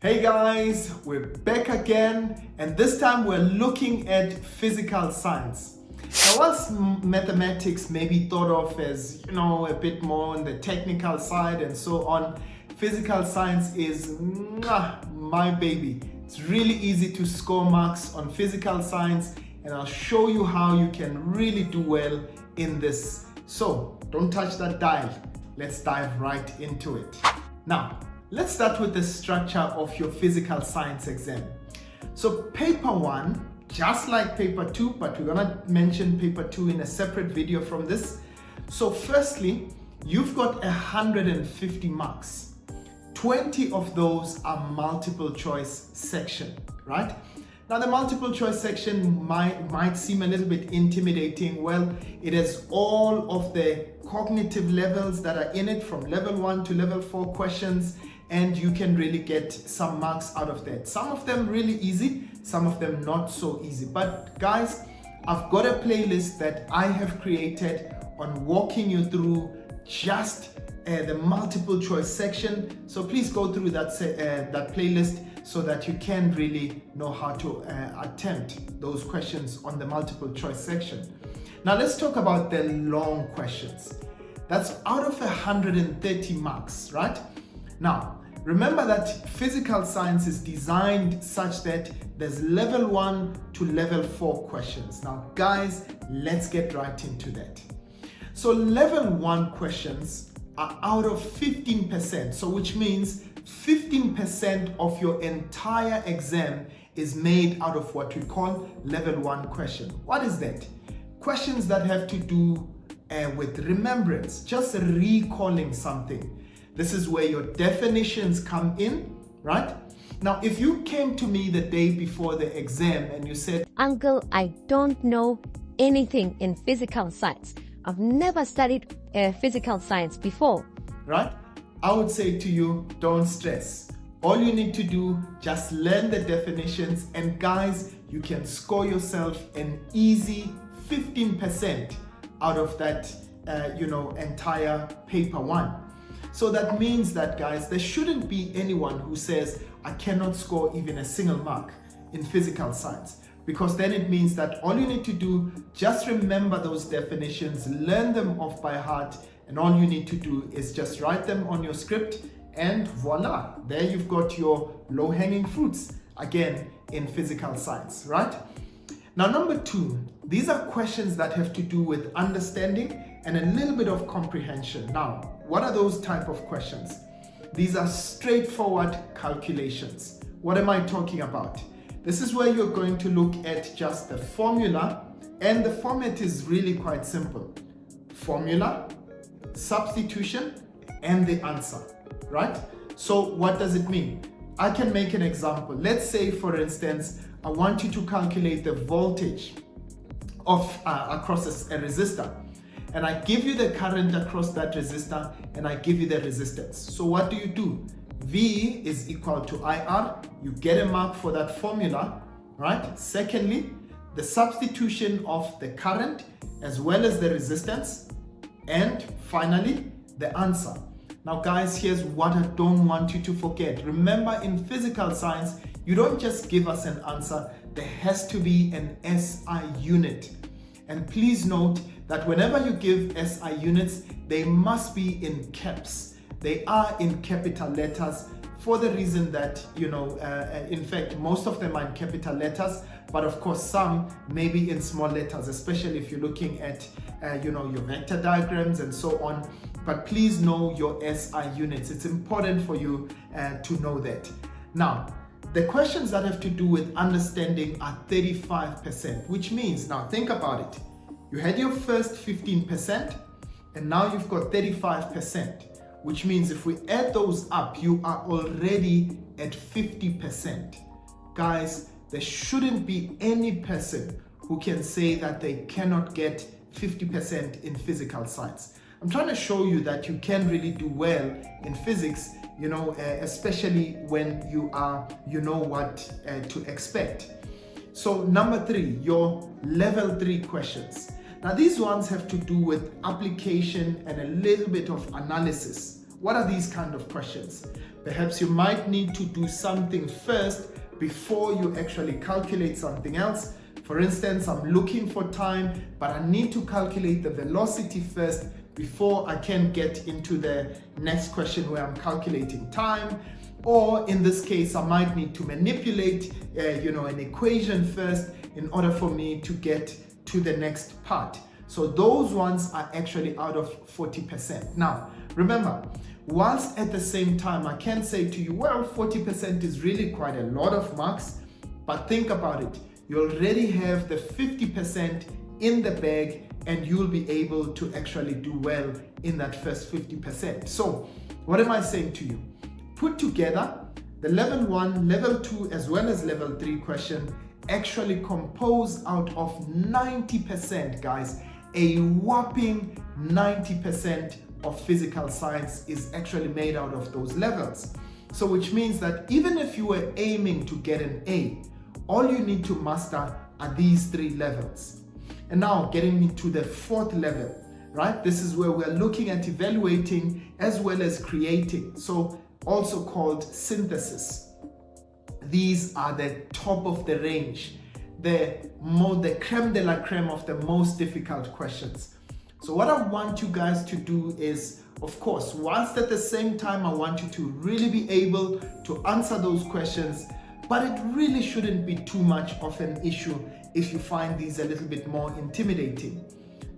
Hey guys, we're back again, and this time we're looking at physical science. Now, whilst mathematics may be thought of as, a bit more on the technical side and so on, physical science is my baby. It's really easy to score marks on physical science, and I'll show you how you can really do well in this. So don't touch that dial. Let's dive right into it. Now, let's start with the structure of your physical science exam. So paper 1, just like paper 2, but we're gonna mention paper 2 in a separate video from this. So firstly, you've got 150 marks. 20 of those are multiple choice section, right? Now the multiple choice section might seem a little bit intimidating. Well, it has all of the cognitive levels that are in it, from level 1 to level 4 questions, and you can really get some marks out of that. Some of them really easy, some of them not so easy. But guys, I've got a playlist that I have created on walking you through just the multiple choice section. So please go through that playlist so that you can really know how to attempt those questions on the multiple choice section. Now let's talk about the long questions. That's out of 130 marks, right? Now, remember that physical science is designed such that there's level 1 to level 4 questions. Now, guys, let's get right into that. So level 1 questions are out of 15%, so which means 15% of your entire exam is made out of what we call level 1 question. What is that? Questions that have to do with remembrance, just recalling something. This is where your definitions come in, right? Now, if you came to me the day before the exam and you said, "Uncle, I don't know anything in physical science. I've never studied physical science before." Right? I would say to you, don't stress. All you need to do, just learn the definitions, and guys, you can score yourself an easy 15% out of that, entire paper 1. So that means that, guys, there shouldn't be anyone who says, "I cannot score even a single mark in physical science," because then it means that all you need to do, just remember those definitions, learn them off by heart, and all you need to do is just write them on your script, and voila, there you've got your low-hanging fruits, again, in physical science, right? Now, number 2, these are questions that have to do with understanding and a little bit of comprehension. Now, what are those type of questions? These are straightforward calculations. What am I talking about? This is where you're going to look at just the formula, and the format is really quite simple. Formula, substitution, and the answer, right? So what does it mean? I can make an example. Let's say, for instance, I want you to calculate the voltage of across a resistor, and I give you the current across that resistor, and I give you the resistance. So what do? V is equal to IR. You get a mark for that formula, right? Secondly, the substitution of the current as well as the resistance, and finally, the answer. Now guys, here's what I don't want you to forget. Remember, in physical science, you don't just give us an answer. There has to be an SI unit. And please note that whenever you give SI units, they must be in caps. They are in capital letters for the reason that, in fact, most of them are in capital letters, but of course some may be in small letters, especially if you're looking at, your vector diagrams and so on. But please know your SI units. It's important for you to know that. Now, the questions that have to do with understanding are 35%, which means, now think about it. You had your first 15%, and now you've got 35%, which means if we add those up, you are already at 50%. Guys, there shouldn't be any person who can say that they cannot get 50% in physical science. I'm trying to show you that you can really do well in physics, especially when you know what to expect. So number 3, your level 3 questions. Now these ones have to do with application and a little bit of analysis. what are these kind of questions? Perhaps you might need to do something first before you actually calculate something else. For instance, I'm looking for time, but I need to calculate the velocity first before I can get into the next question where I'm calculating time. Or in this case, I might need to manipulate an equation first in order for me to get to the next part. So those ones are actually out of 40%. Now, remember, whilst at the same time, I can say to you, well, 40% is really quite a lot of marks, but think about it. You already have the 50% in the bag and you'll be able to actually do well in that first 50%. So what am I saying to you? Put together the level 1, level 2, as well as level 3 question actually compose out of 90%, guys. A whopping 90% of physical science is actually made out of those levels. So which means that even if you were aiming to get an A, all you need to master are these 3 levels. And now getting into the 4th level, right? This is where we're looking at evaluating as well as creating. So also called synthesis. These are the top of the range, the creme de la creme of the most difficult questions. So what I want you guys to do is, of course, whilst at the same time I want you to really be able to answer those questions, but it really shouldn't be too much of an issue if you find these a little bit more intimidating.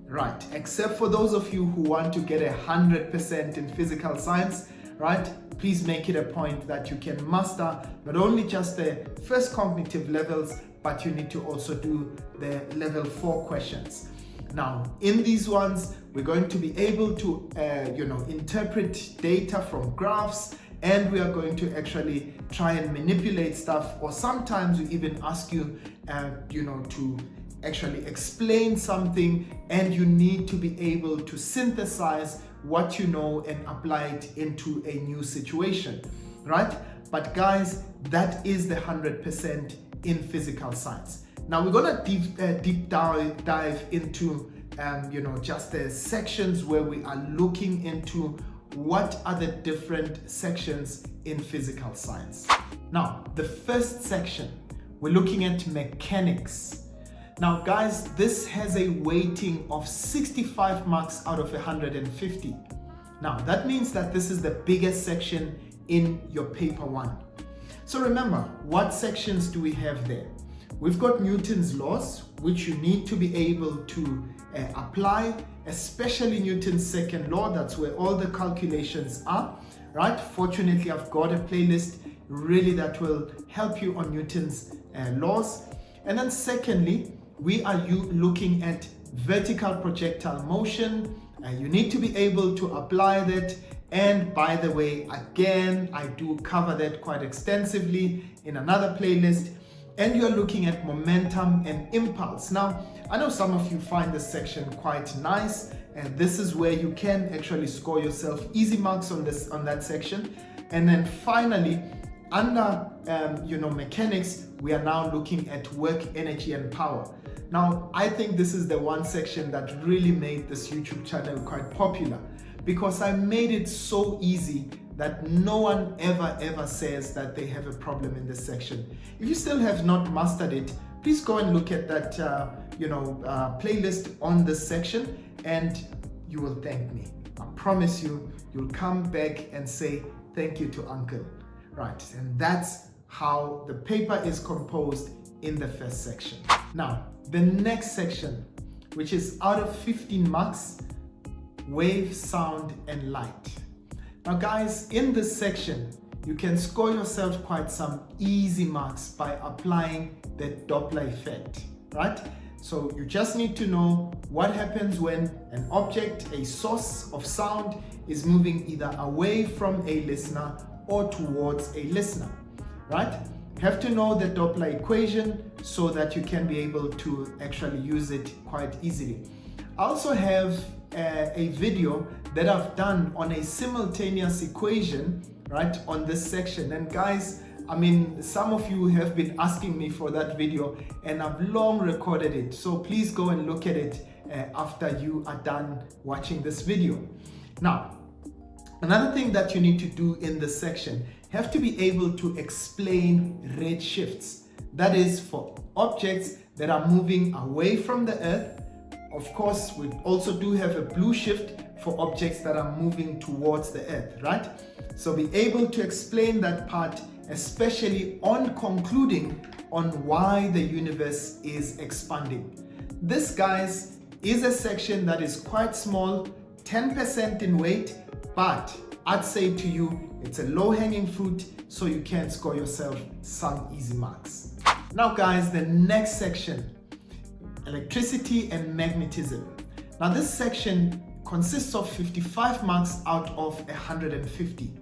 Right, except for those of you who want to get 100% in physical science, right? Please make it a point that you can master not only just the first cognitive levels, but you need to also do the level 4 questions. Now, in these ones, we're going to be able to, interpret data from graphs, and we are going to actually try and manipulate stuff, or sometimes we even ask you, to actually explain something, and you need to be able to synthesize what you know and apply it into a new situation, right? But guys, that is the 100% in physical science. Now we're gonna deep dive into just the sections where we are looking into what are the different sections in physical science. Now, the first section, we're looking at mechanics. Now guys, this has a weighting of 65 marks out of 150. Now that means that this is the biggest section in your paper 1. So remember, what sections do we have there? We've got Newton's laws, which you need to be able to apply, especially Newton's second law. That's where all the calculations are, right? Fortunately, I've got a playlist really that will help you on Newton's laws. And then secondly, we are looking at vertical projectile motion. You need to be able to apply that. And by the way, again, I do cover that quite extensively in another playlist. And you're looking at momentum and impulse. Now, I know some of you find this section quite nice, and this is where you can actually score yourself easy marks on that section. And then finally, under mechanics, we are now looking at work, energy, and power. Now, I think this is the one section that really made this YouTube channel quite popular, because I made it so easy that no one ever says that they have a problem in this section. If you still have not mastered it, please go and look at that playlist on this section, and you will thank me. I promise you, you'll come back and say thank you to Uncle. Right, and that's how the paper is composed in the first section. Now, the next section, which is out of 15 marks, wave, sound, and light. Now guys, in this section, you can score yourself quite some easy marks by applying the Doppler effect, right? So you just need to know what happens when an object, a source of sound, is moving either away from a listener or towards a listener, right? You have to know the Doppler equation so that you can be able to actually use it quite easily. I also have a video that I've done on a simultaneous equation, right, on this section. And guys, I mean, some of you have been asking me for that video, and I've long recorded it. So please go and look at it after you are done watching this video. Now, Another thing that you need to do in this section, have to be able to explain redshifts. That is for objects that are moving away from the Earth. Of course, we also do have a blue shift for objects that are moving towards the Earth, right? So be able to explain that part, especially on concluding on why the universe is expanding. This, guys, is a section that is quite small, 10% in weight, but I'd say to you, it's a low-hanging fruit, so you can score yourself some easy marks. Now, guys, the next section, electricity and magnetism. Now, this section consists of 55 marks out of 150.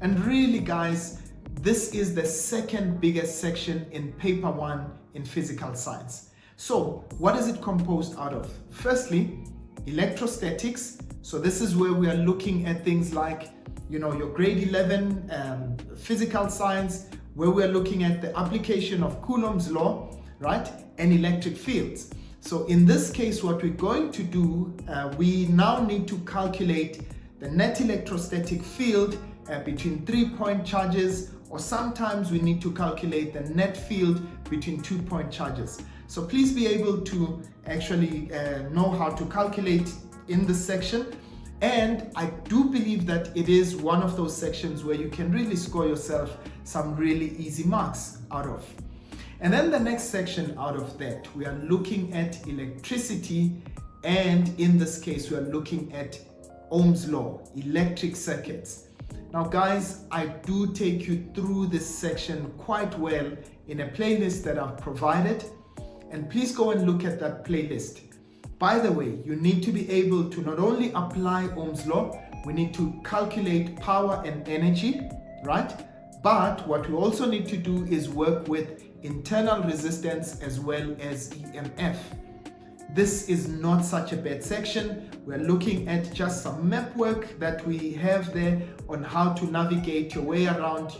And really, guys, this is the second biggest section in paper 1 in physical science. So what is it composed out of? Firstly, electrostatics. So this is where we are looking at things like, your grade 11 physical science, where we are looking at the application of Coulomb's law, right, and electric fields. So in this case, what we're going to do, we now need to calculate the net electrostatic field between 3-point charges, or sometimes we need to calculate the net field between 2-point charges. So please be able to actually know how to calculate in this section. And I do believe that it is one of those sections where you can really score yourself some really easy marks out of. And then the next section out of that, we are looking at electricity, and in this case, we are looking at Ohm's law, electric circuits. Now, guys, I do take you through this section quite well in a playlist that I've provided, and please go and look at that playlist. By the way, you need to be able to not only apply Ohm's law, we need to calculate power and energy, right? But what we also need to do is work with internal resistance as well as EMF. This is not such a bad section. We're looking at just some map work that we have there on how to navigate your way around,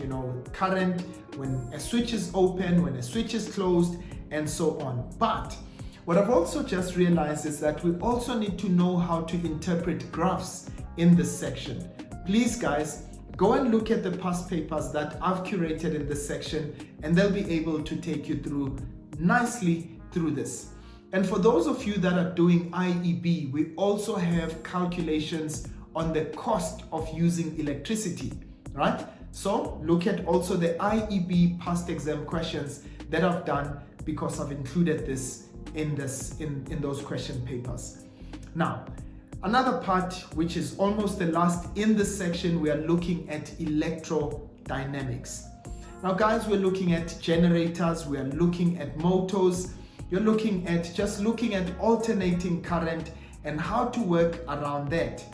current, when a switch is open, when a switch is closed, and so on. But what I've also just realized is that we also need to know how to interpret graphs in this section. Please, guys, go and look at the past papers that I've curated in this section, and they'll be able to take you through nicely through this. And for those of you that are doing IEB, we also have calculations on the cost of using electricity, right? So look at also the IEB past exam questions that I've done, because I've included this in those question papers. Now, another part, which is almost the last in this section, we are looking at electrodynamics. Now, guys, we're looking at generators, we are looking at motors, you're looking at alternating current and how to work around that.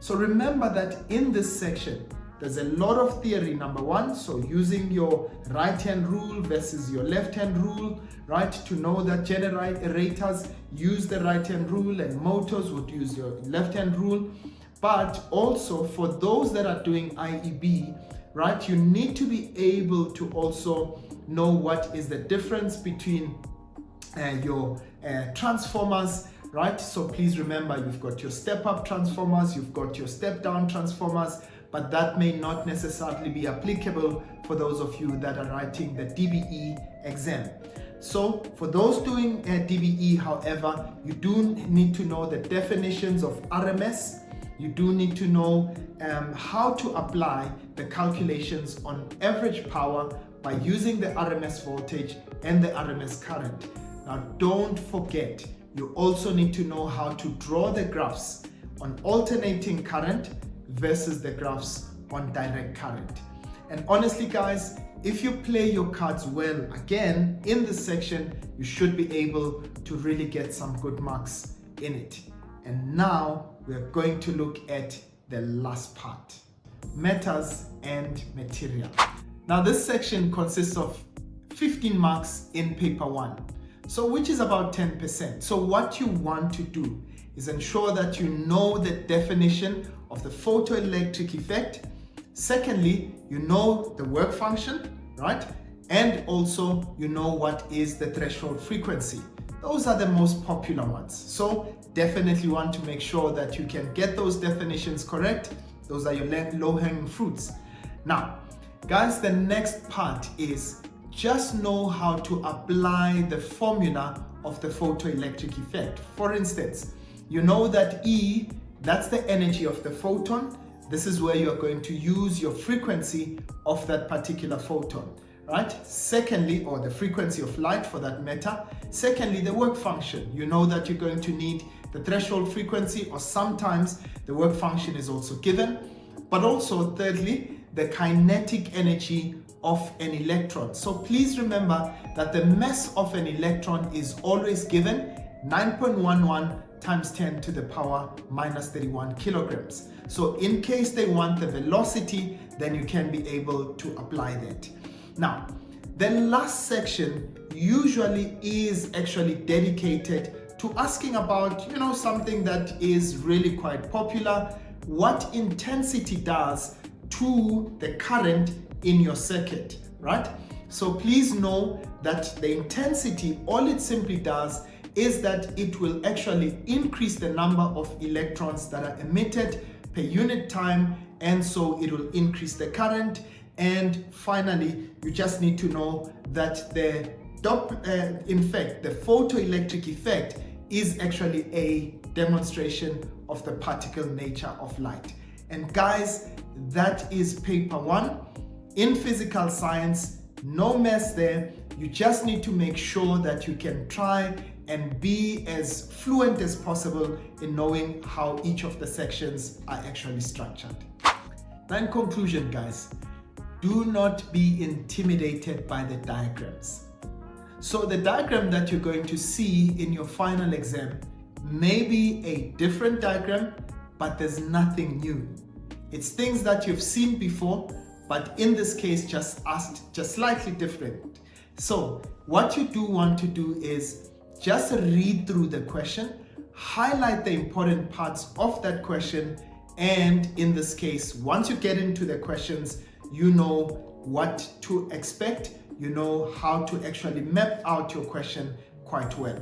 So remember that in this section, there's a lot of theory, number one. So using your right-hand rule versus your left-hand rule, right? To know that generators use the right-hand rule and motors would use your left-hand rule. But also for those that are doing IEB, right? You need to be able to also know what is the difference between your transformers, right? So please remember, you've got your step-up transformers, you've got your step-down transformers, but that may not necessarily be applicable for those of you that are writing the DBE exam. So for those doing DBE, however, you do need to know the definitions of RMS. You do need to know how to apply the calculations on average power by using the RMS voltage and the RMS current. Now, don't forget, you also need to know how to draw the graphs on alternating current versus the graphs on direct current. And honestly, guys, if you play your cards well, again, in this section, you should be able to really get some good marks in it. And now we're going to look at the last part, matters and material. Now, this section consists of 15 marks in paper 1. So which is about 10%. So what you want to do is ensure that you know the definition of the photoelectric effect. Secondly, you know the work function, right? And also you know what is the threshold frequency. Those are the most popular ones. So definitely want to make sure that you can get those definitions correct Those are your low-hanging fruits. Now, guys, the next part is just know how to apply the formula of the photoelectric effect. For instance, you know that E, that's the energy of the photon. This is where you're going to use your frequency of that particular photon, right? Secondly, or the frequency of light for that matter. Secondly, the work function. You know that you're going to need the threshold frequency, or sometimes the work function is also given. But also, thirdly, the kinetic energy of an electron. So please remember that the mass of an electron is always given 9.11 times 10 to the power minus 31 kilograms. So in case they want the velocity, then you can be able to apply that. Now, the last section usually is actually dedicated to asking about, something that is really quite popular, what intensity does to the current in your circuit, right? So please know that the intensity, all it simply does is that it will actually increase the number of electrons that are emitted per unit time, and so it will increase the current. And finally, you just need to know that the photoelectric effect is actually a demonstration of the particle nature of light. And guys, that is paper 1 in physical science. No mess there. You just need to make sure that you can try and be as fluent as possible in knowing how each of the sections are actually structured. Now, in conclusion, guys, do not be intimidated by the diagrams. So the diagram that you're going to see in your final exam may be a different diagram, but there's nothing new. It's things that you've seen before, but in this case, just slightly different. So what you do want to do is just read through the question, highlight the important parts of that question, and in this case, once you get into the questions, you know what to expect, you know how to actually map out your question quite well.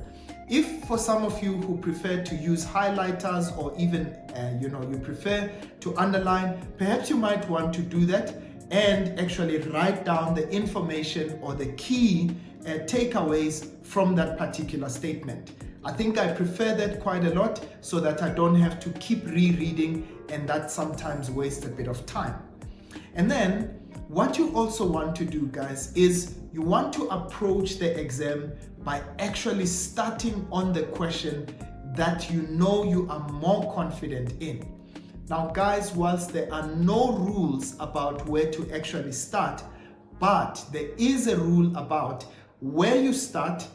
If for some of you who prefer to use highlighters, or even you prefer to underline, perhaps you might want to do that and actually write down the information or the key takeaways from that particular statement. I think I prefer that quite a lot, so that I don't have to keep rereading, and that sometimes wastes a bit of time. And then what you also want to do, guys, is you want to approach the exam by actually starting on the question that you know you are more confident in. Now, guys, whilst there are no rules about where to actually start, but there is a rule about where you start.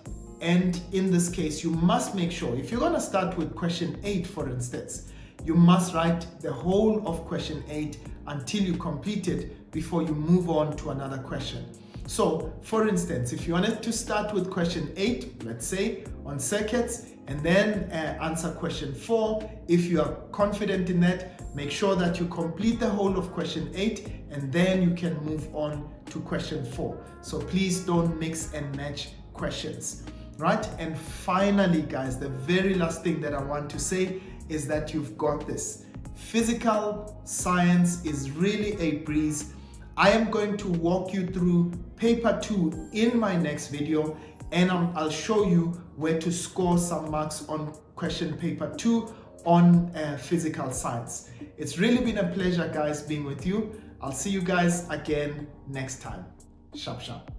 And in this case, you must make sure, if you're going to start with question 8, for instance, you must write the whole of question 8 until you complete it before you move on to another question. So, for instance, if you wanted to start with question 8, let's say, on circuits, and then answer question 4, if you are confident in that, make sure that you complete the whole of question 8, and then you can move on to question 4. So please don't mix and match questions, right? And finally, guys, the very last thing that I want to say is that you've got this. Physical science is really a breeze. I am going to walk you through paper 2 in my next video, and I'll show you where to score some marks on question paper 2 on physical science. It's really been a pleasure, guys, being with you. I'll see you guys again next time. Sharp, sharp.